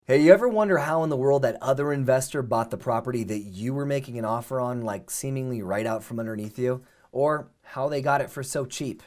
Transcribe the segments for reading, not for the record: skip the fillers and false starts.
Hey, you ever wonder how in the world that other investor bought the property that you were making an offer on, like seemingly right out from underneath you? Or how they got it for so cheap?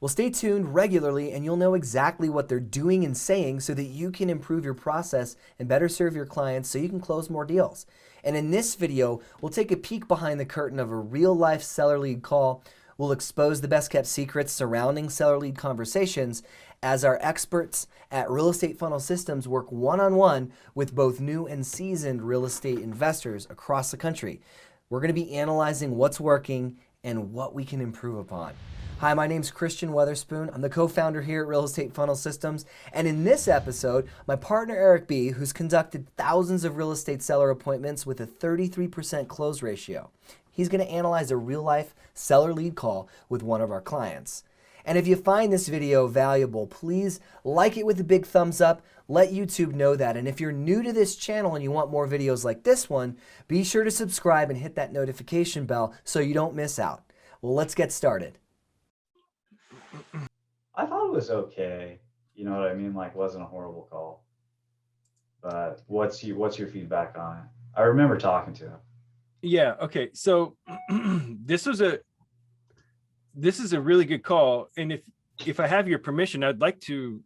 Well, stay tuned regularly and you'll know exactly what they're doing and saying so that you can improve your process and better serve your clients so you can close more deals. And in this video, we'll take a peek behind the curtain of a real life seller lead call. We'll expose the best kept secrets surrounding seller lead conversations as our experts at Real Estate Funnel Systems work one-on-one with both new and seasoned real estate investors across the country. We're going to be analyzing what's working and what we can improve upon. Hi, my name's Christian Weatherspoon. I'm the co-founder here at Real Estate Funnel Systems. And in this episode, my partner Eric B., who's conducted thousands of real estate seller appointments with a 33% close ratio, he's going to analyze a real-life seller lead call with one of our clients. And if you find this video valuable, please like it with a big thumbs up. Let YouTube know that. And if you're new to this channel and you want more videos like this one, be sure to subscribe and hit that notification bell so you don't miss out. Well, let's get started. I thought it was okay. You know what I mean? Like, it wasn't a horrible call. But what's your feedback on it? I remember talking to him. Yeah. Okay. So this is a really good call, and if I have your permission, I'd like to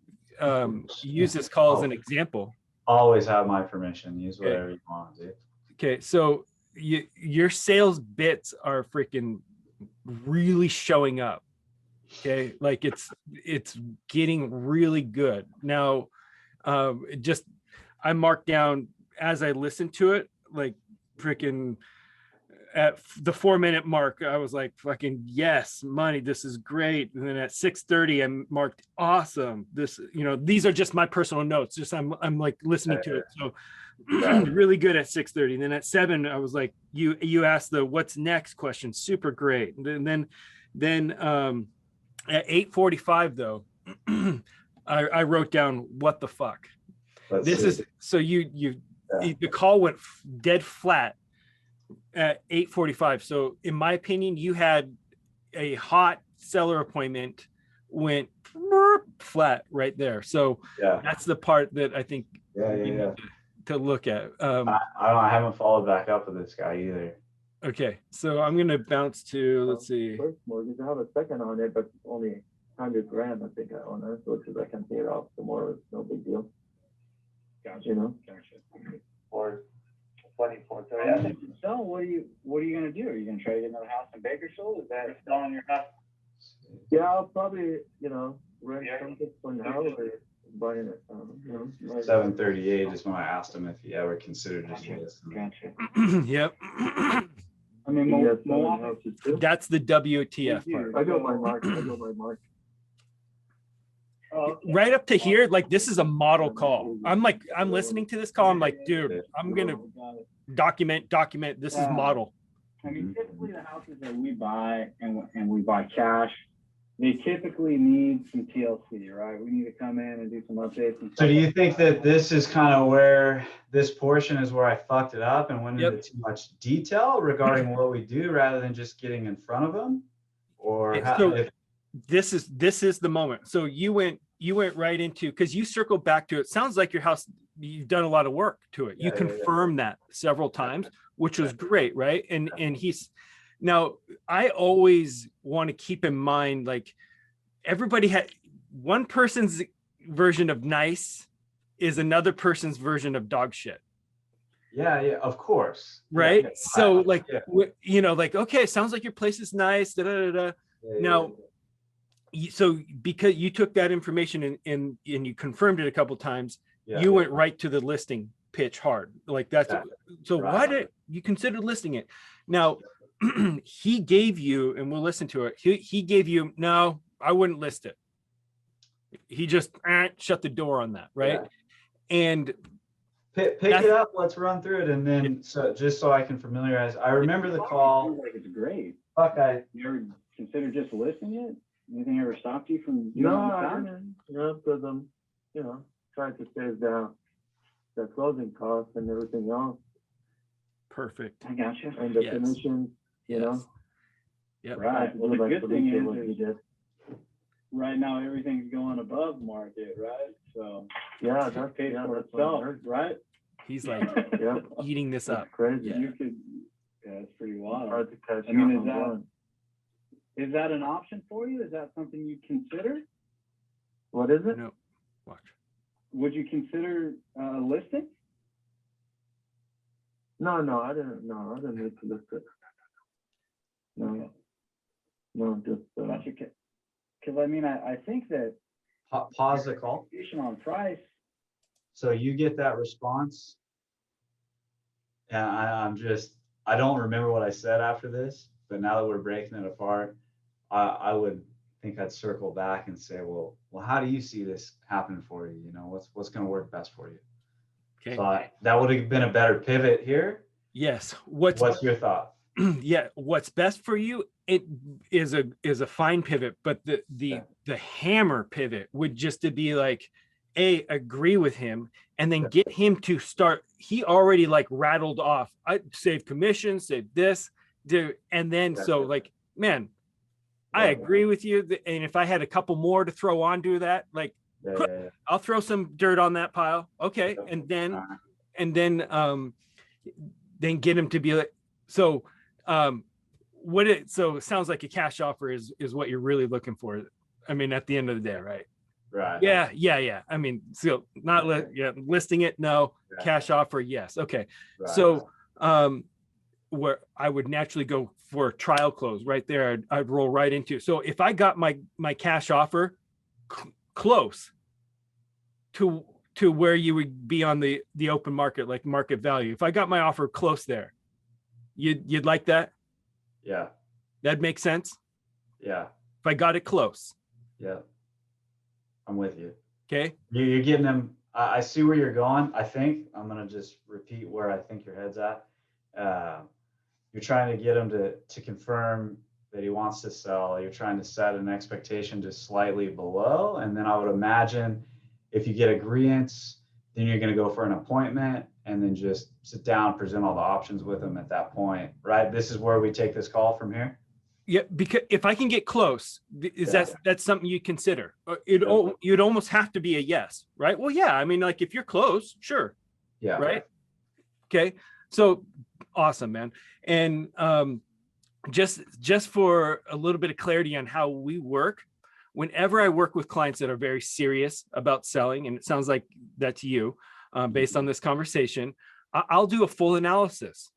use this call as an example. Always have my permission. Use whatever you want, dude. Okay. So your sales bits are freaking really showing up. Okay, like it's getting really good now. I marked down as I listened to it, like freaking at the 4-minute mark, I was like, fucking yes, money, this is great. And then at 6:30, I marked awesome. This, these are just my personal notes. Just I'm like listening to it. So really good at 6:30. And then at 7, I was like, you asked the what's next question, super great. And then at 8:45 though, I wrote down what the fuck. The call went dead flat at 8:45. So in my opinion, you had a hot seller appointment, went flat right there. So that's the part that I think need to look at. I haven't followed back up with this guy either. Okay, so I'm gonna bounce to, let's see. First mortgage, I have a second on it, but only 100 grand I think I own it, which is I can pay it off tomorrow. It's no big deal. Gotcha. Or 24, 30. So what are you gonna do? Are you gonna try to get another house in Bakersfield? Is that selling your house? Yeah, I'll probably rent something for now or buying it. 7:38 is when I asked him if he ever considered this. Gotcha. Yep. I mean, that's the WTF part. I got my mark. Right up to here, like this is a model call. I'm listening to this call. I'm like, dude, I'm gonna document. This is model. I mean, typically the houses that we buy and we buy cash, they typically need some TLC, right? We need to come in and do some updates. So do you think that this is kind of where this portion is where I fucked it up and went into too much detail regarding what we do rather than just getting in front of them? Or this is the moment. So you went right into, because you circled back to it. Sounds like your house, you've done a lot of work to it. You confirmed that several times, which was great, right? And he's now, I always want to keep in mind, like everybody had one person's version of nice is another person's version of dog shit. Yeah, of course. Right. Yeah. So like, like, okay, sounds like your place is nice. Now, so because you took that information and you confirmed it a couple of times, you went right to the listing pitch hard. Like that's, so why did you consider listing it? Now, he gave you, and we'll listen to it. He gave you, no, I wouldn't list it. He just shut the door on that. Right. Yeah. And pick it up. Let's run through it. And then, so I can familiarize, I remember the call. Like it's great. You ever consider just listing it? Anything ever stopped you from doing because I'm, trying to save the closing costs and everything else. Perfect. I gotcha. And the commission, Yep. Right. Well, the good thing is right now everything's going above market, right? So Yeah, that that's pays yeah, for that's what I itself, heard. right? He's like Yeah, eating this that's up. crazy. You could, yeah, it's pretty wild. Hard to catch I mean, up on one. is that an option for you? Is that something you'd consider? What is it? No, watch. Would you consider listing? No, I didn't need to list it. No, Okay. no, just Gotcha. Because I mean, I think that Pause the call. execution on price. So you get that response. And I don't remember what I said after this, but now that we're breaking it apart, I would think I'd circle back and say, well, how do you see this happening for you? You know, what's going to work best for you? Okay. So that would have been a better pivot here. Yes. What's your thought? Yeah, what's best for you, it is a fine pivot, but the hammer pivot would just to be like, agree with him and then get him to start. He already like rattled off, I save commission, save this, do, and then so like, man, I agree with you. And if I had a couple more to throw onto that, like I'll throw some dirt on that pile. Okay. And then get him to be like, so so it sounds like a cash offer is what you're really looking for. I mean, at the end of the day, right? Right. Yeah. I mean, so not listing it. No. Right. Cash offer. Yes. Okay. Right. So, where I would naturally go for a trial close right there, I'd roll right into. So if I got my cash offer close to where you would be on the open market, like market value, if I got my offer close there, you'd like that? Yeah. That makes sense. Yeah. If I got it close. Yeah. I'm with you. Okay. You're getting them. I see where you're going. I think I'm going to just repeat where I think your head's at. You're trying to get him to confirm that he wants to sell. You're trying to set an expectation just slightly below. And then I would imagine if you get agreements, then you're going to go for an appointment and then just sit down, present all the options with him at that point, right? This is where we take this call from here. Yeah, because if I can get close, that's something you consider. You'd almost have to be a yes, right? Well, yeah, I mean, like if you're close, sure. Yeah. Right. Okay. So awesome, man. And just for a little bit of clarity on how we work, whenever I work with clients that are very serious about selling, and it sounds like that's you, based on this conversation, I'll do a full analysis.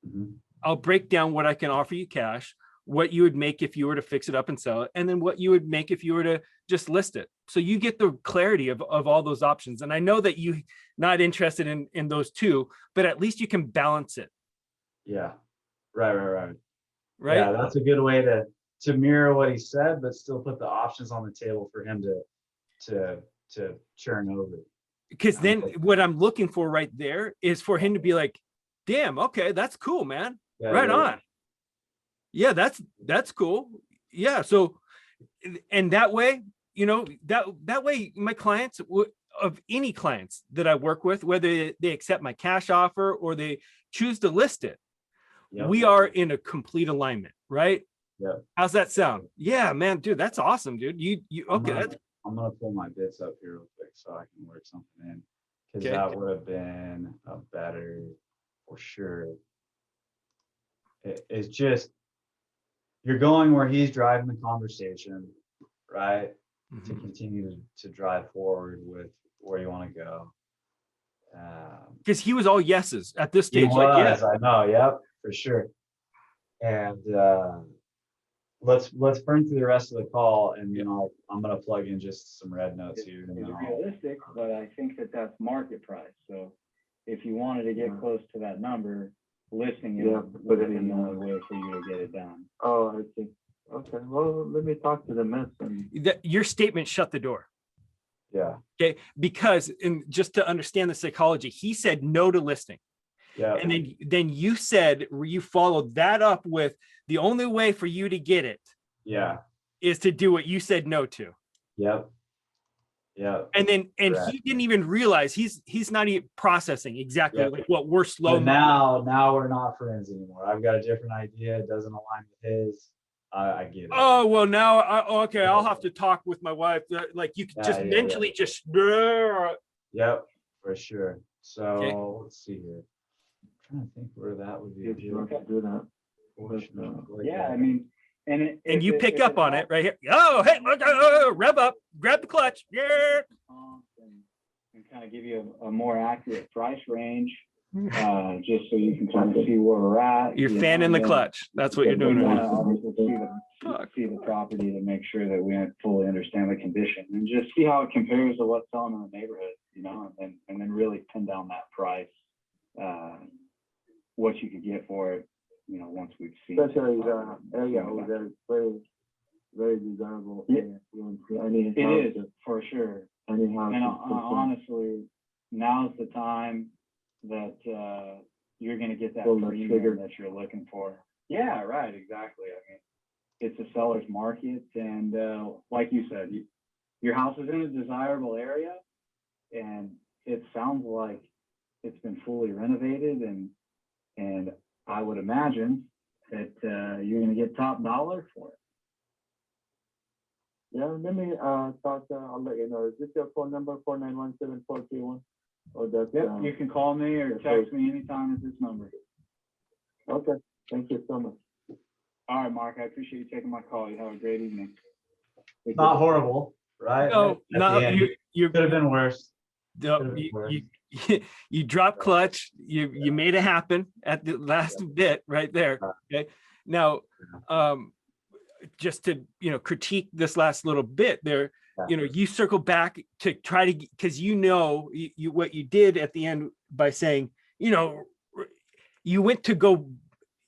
Mm-hmm. I'll break down what I can offer you cash, what you would make if you were to fix it up and sell it, and then what you would make if you were to just list it. So you get the clarity of all those options. And I know that you're not interested in those two, but at least you can balance it. Yeah. Right. Right. Yeah, that's a good way to mirror what he said, but still put the options on the table for him to churn over. Because then what I'm looking for right there is for him to be like, damn, okay, that's cool, man. Right on. Yeah, that's cool. Yeah. So, and that way, that way my clients, of any clients that I work with, whether they accept my cash offer or they choose to list it, we are in a complete alignment, right? Yeah. How's that sound? Yeah, man, dude, that's awesome, dude. You okay? I'm gonna pull my bits up here real quick so I can work something in, because that would have been a better, for sure. It's just you're going where he's driving the conversation, right? To continue to drive forward with where you want to go. Because he was all yeses at this stage. I know, yep, for sure. And let's burn through the rest of the call, and I'm gonna plug in just some red notes here. It's realistic, but I think that's market price. So if you wanted to get close to that number, listing it would be the only way for you to get it done. Oh, I see. Okay, well, let me talk to the miss. Your statement shut the door. Yeah. Okay, because just to understand the psychology, he said no to listing. Yeah. And then you said, you followed that up with the only way for you to get it is to do what you said no to. Yep. Yeah. And he didn't even realize he's not even processing exactly like what we're slow. But now we're not friends anymore. I've got a different idea. It doesn't align with his. I get it. Oh, well, now, okay, I'll have to talk with my wife. Like you could Yeah, just yeah, mentally just, Yep, for sure. So Okay. let's see here. I'm trying to think where that would be. If you want to do that. Portion of like Yeah, that. I mean, and if you pick if up on it helps right here. Oh, hey, look, rev up, grab the clutch. Yeah. and kind of give you a more accurate price range, just so you can kind of see where we're at. You're you know, fanning and the then clutch. That's what you're we doing want right to now. obviously see the property to make sure that we fully understand the condition and just see how it compares to what's selling in the neighborhood, you know, and then really pin down that price, what you could get for it, you know, once we've seen it. Especially the area over there is very, very desirable. Yeah. You won't see any It is, houses, for sure. any houses. And honestly, now's the time that you're going to get that Pull the premium trigger. that you're looking for. Yeah, right, exactly. I mean, it's a seller's market, and like you said, your house is in a desirable area, and it sounds like it's been fully renovated, and I would imagine that you're going to get top dollar for it. Yeah, let me talk, I'll let you know. Is this your phone number, 491-7431? Or that's, Yep, you can call me or yeah, text me anytime at this number. okay, thank you so much. All right, Mark, I appreciate you taking my call. You have a great evening. Not horrible, right? No, At the no, end, you're could have been worse. no, Could've been worse. you drop clutch. You made it happen at the last bit right there. Okay. Now, just to critique this last little bit there, you circle back to try to, because you what you did at the end by saying, you went to go,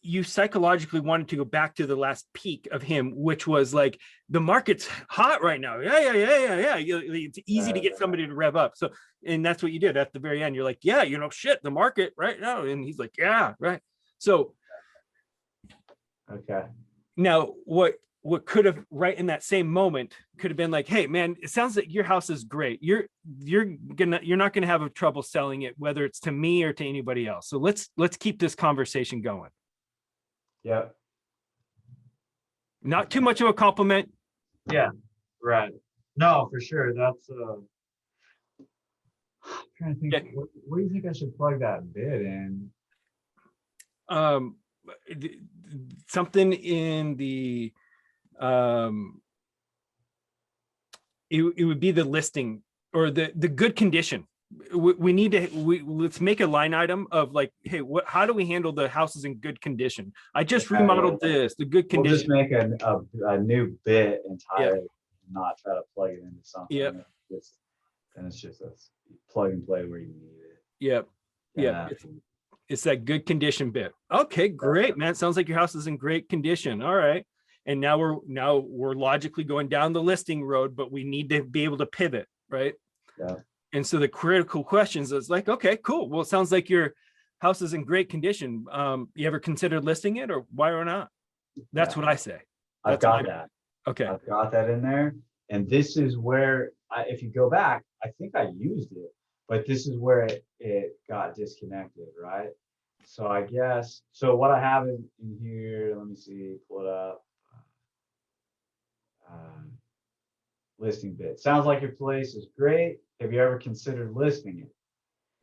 you psychologically wanted to go back to the last peak of him, which was like, the market's hot right now. Yeah. It's easy to get somebody to rev up. So, and that's what you did at the very end. You're like, yeah, shit, the market right now. And he's like, yeah, right. So Okay. now what could have right in that same moment could have been like, hey man, it sounds like your house is great. You're not gonna have a trouble selling it, whether it's to me or to anybody else. So let's keep this conversation going. Yep. Not too much of a compliment. Yeah. Right. No, for sure. That's I'm trying to think. Yeah. Where do you think I should plug that bid in? Something in the it would be the listing or the good condition. We need to let's make a line item of like, hey, how do we handle the houses in good condition? I just remodeled this, the good We'll just condition. make a new bit entirely, not try to plug it into something. Yep. And it's just a plug and play where you need it. Yep. Yeah. It's that good condition bit. Okay, great, man. Sounds like your house is in great condition. All right. And now we're logically going down the listing road, but we need to be able to pivot, right? Yeah. And so the critical questions is like, okay, cool. Well, it sounds like your house is in great condition. You ever considered listing it, or why or not? That's what I say. I've got that. Okay. I've got that in there. And this is where, if you go back, I think I used it, but this is where it got disconnected, right? So I guess, so what I have in here, let me see, pull it up. Listing bid. Sounds like your place is great. Have you ever considered listing it?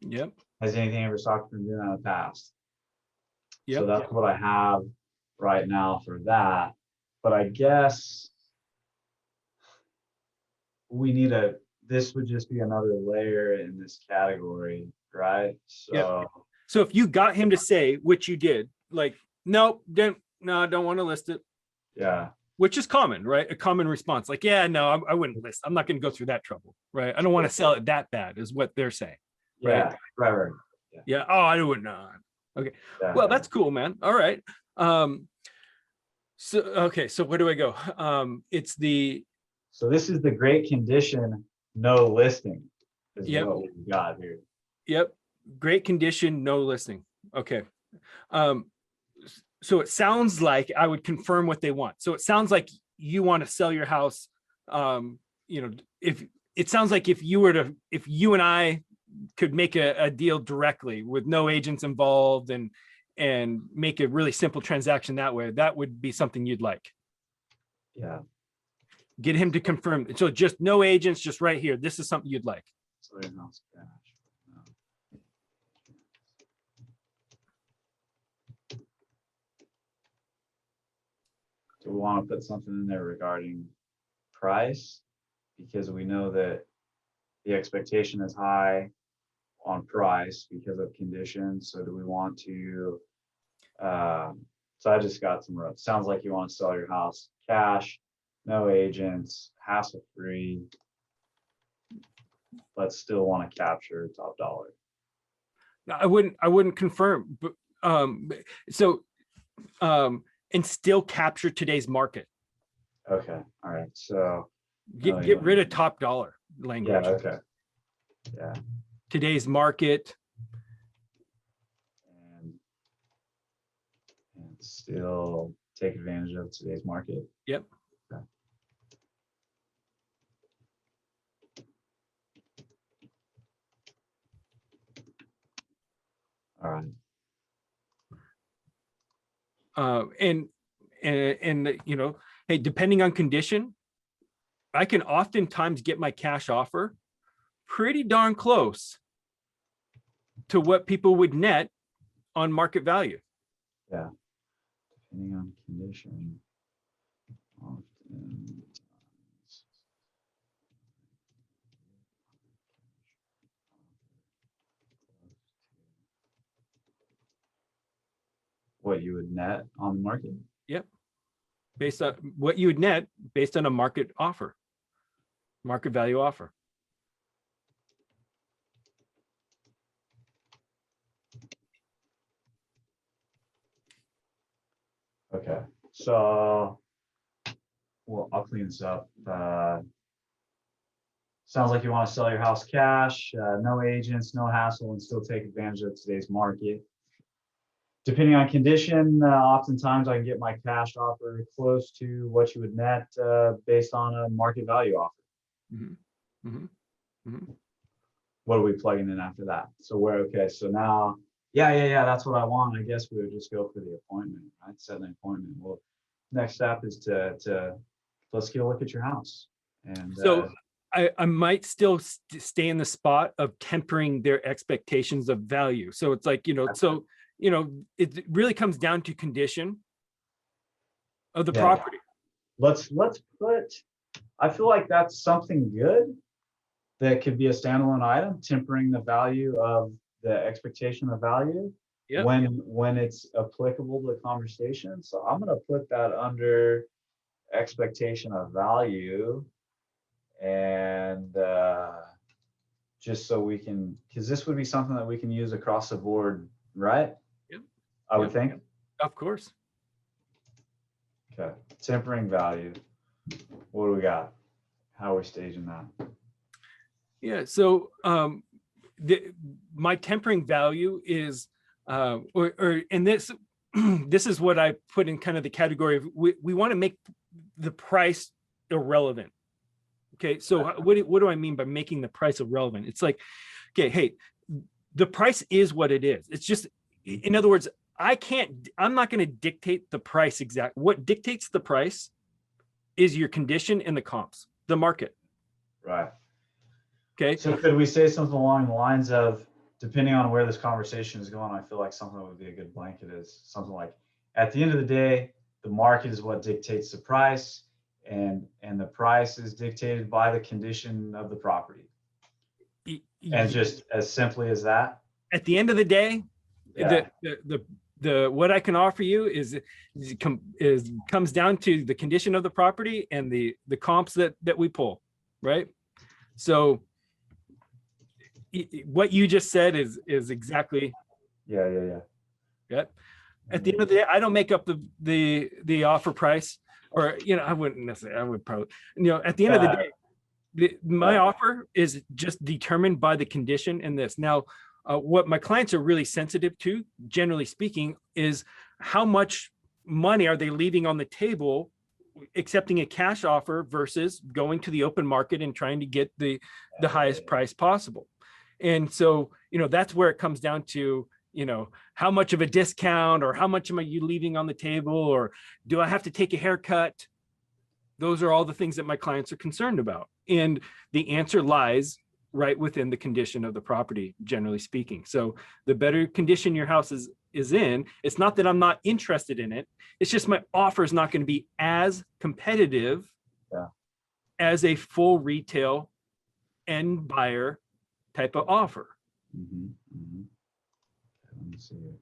Yep. Has anything ever stopped you from doing that in the past? Yep. So that's what I have right now for that. But I guess we need this would just be another layer in this category, right? So, So if you got him to say, which you did, like, nope, I don't want to list it. yeah. Which is common, right? A common response, like, yeah, no, I wouldn't list. I'm not going to go through that trouble, right? I don't want to sell it that bad, is what they're saying. Yeah. Right. Yeah. Oh, I wouldn't know. Okay. Yeah. Well, that's cool, man. All right. So where do I go? So this is the great condition, no listing is what we got here. Yep. Great condition, no listing. Okay. So it sounds like I would confirm what they want. So it sounds like you want to sell your house. If it sounds like if you and I could make a deal directly with no agents involved and make a really simple transaction that way, that would be something you'd like. Yeah. Get him to confirm. So just no agents, just right here. This is something you'd like. Sell your house cash. No. Do we want to put something in there regarding price? Because we know that the expectation is high on price because of conditions. So do we want to, so I just got some, sounds like you want to sell your house cash, no agents, hassle free, but still want to capture top dollar. I wouldn't confirm, but and still capture today's market. Okay, all right, so. Get rid of top dollar language. Yeah, okay. Yeah. Today's market. And still take advantage of today's market. Yep. Okay. All right. And you know, hey, depending on condition, I can oftentimes get my cash offer pretty darn close to what people would net on market value. Yeah. Depending on condition. Often. What you would net on the market? Yep. Based on what you would net based on a market offer, market value offer. Okay, so, well, I'll clean this up. Sounds like you want to sell your house cash, no agents, no hassle, and still take advantage of today's market. Depending on condition, oftentimes I can get my cash offer close to what you would net based on a market value offer. Mm-hmm. Mm-hmm. Mm-hmm. What are we plugging in after that? So we're okay. So now, yeah, that's what I want. I guess we would just go for the appointment, right? Set an appointment. Well, next step is to let's get a look at your house. And so I might still stay in the spot of tempering their expectations of value. So it's like, you know, so, you know, it really comes down to condition of the property. Let's put, I feel like that's something good that could be a standalone item, tempering the value of the expectation of value. Yep. When it's applicable to the conversation. So I'm going to put that under expectation of value, and just so we can, because this would be something that we can use across the board, right? Yep. I would think. Of course. Okay, tempering value. What do we got? How are we staging that? Yeah, so my tempering value is, and this this is what I put in kind of the category of we want to make the price irrelevant. Okay, so what do I mean by making the price irrelevant? It's like, okay, hey, the price is what it is. It's just, in other words, I'm not going to dictate the price exact. What dictates the price is your condition and the comps, the market. Right. Okay. So could we say something along the lines of, depending on where this conversation is going, I feel like something that would be a good blanket is something like, at the end of the day, the market is what dictates the price, and the price is dictated by the condition of the property. And just as simply as that. At the end of the day, the what I can offer you comes down to the condition of the property and the comps that we pull, right? So what you just said is exactly. Yeah. At the end of the day, I don't make up the offer price, or, you know, I wouldn't necessarily, I would probably, you know, at the end of the day, my offer is just determined by the condition in this. Now, what my clients are really sensitive to, generally speaking, is how much money are they leaving on the table accepting a cash offer versus going to the open market and trying to get the highest price possible. And so, you know, that's where it comes down to, you know, how much of a discount, or how much am you leaving on the table, or do I have to take a haircut? Those are all the things that my clients are concerned about. And the answer lies right within the condition of the property, generally speaking. So the better condition your house is in, it's not that I'm not interested in it. It's just my offer is not going to be as competitive as a full retail end buyer type of offer. Mm-hmm. Mm-hmm. Let me see here.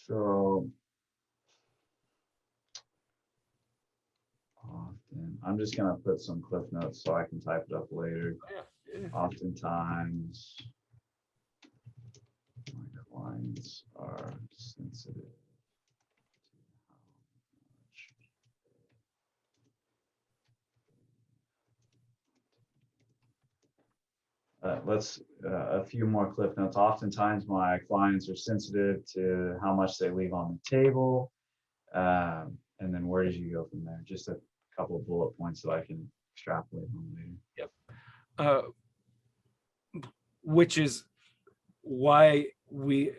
So often, I'm just gonna put some cliff notes so I can type it up later. Oftentimes, my clients are sensitive to how much. Let's a few more cliff notes. Oftentimes, my clients are sensitive to how much they leave on the table. And then where did you go from there? Just a couple of bullet points that I can extrapolate on later. Yep. Which is why we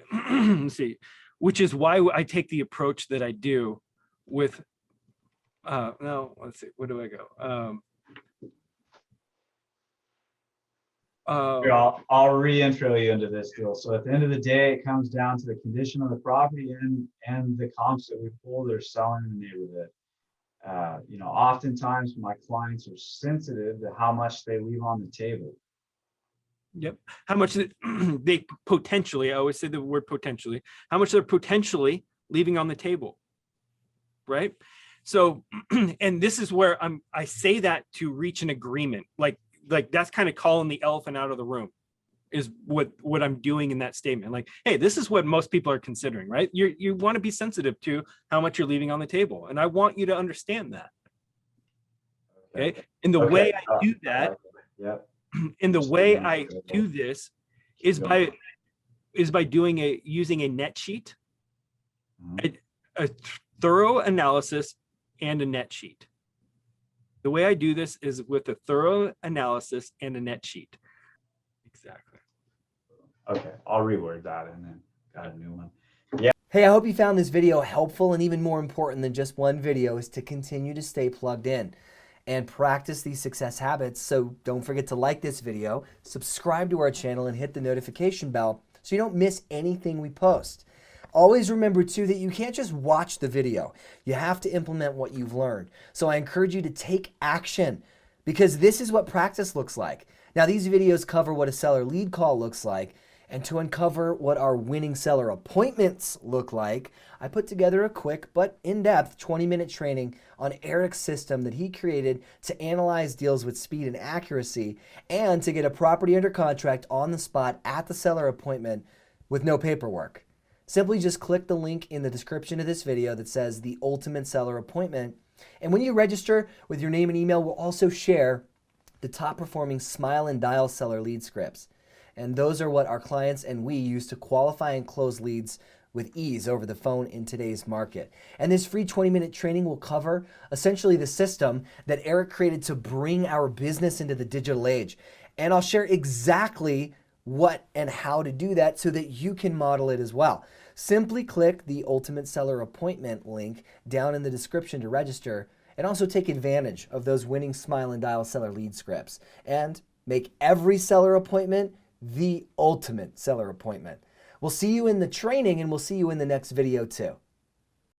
see, which is why I take the approach that I do with, no, let's see, where do I go? Here, I'll re-intro you into this deal. So at the end of the day, it comes down to the condition of the property and the comps that we pull that are selling in the neighborhood. You know, oftentimes my clients are sensitive to how much they leave on the table. Yep. How much they potentially, I always say the word potentially, how much they're potentially leaving on the table. Right. So, and this is where I say that to reach an agreement. Like that's kind of calling the elephant out of the room is what I'm doing in that statement. Like, hey, this is what most people are considering, right? You want to be sensitive to how much you're leaving on the table. And I want you to understand that. Okay. And the way I do that, in the way I do this is by using a net sheet, a thorough analysis and a net sheet. The way I do this is with a thorough analysis and a net sheet. Exactly. Okay, I'll reword that and then got a new one. Hey, I hope you found this video helpful, and even more important than just one video is to continue to stay plugged in and practice these success habits. So don't forget to like this video, subscribe to our channel, and hit the notification bell so you don't miss anything we post. Always remember too that you can't just watch the video. You have to implement what you've learned. So I encourage you to take action, because this is what practice looks like. Now, these videos cover what a seller lead call looks like, and to uncover what our winning seller appointments look like, I put together a quick but in-depth 20-minute training on Erik's system that he created to analyze deals with speed and accuracy, and to get a property under contract on the spot at the seller appointment with no paperwork. Simply just click the link in the description of this video that says the ultimate seller appointment. And when you register with your name and email, we'll also share the top performing smile and dial seller lead scripts. And those are what our clients and we use to qualify and close leads with ease over the phone in today's market. And this free 20-minute training will cover essentially the system that Erik created to bring our business into the digital age. And I'll share exactly what and how to do that so that you can model it as well. Simply click the Ultimate Seller Appointment link down in the description to register, and also take advantage of those winning smile and dial seller lead scripts and make every seller appointment the ultimate seller appointment. We'll see you in the training, and we'll see you in the next video too.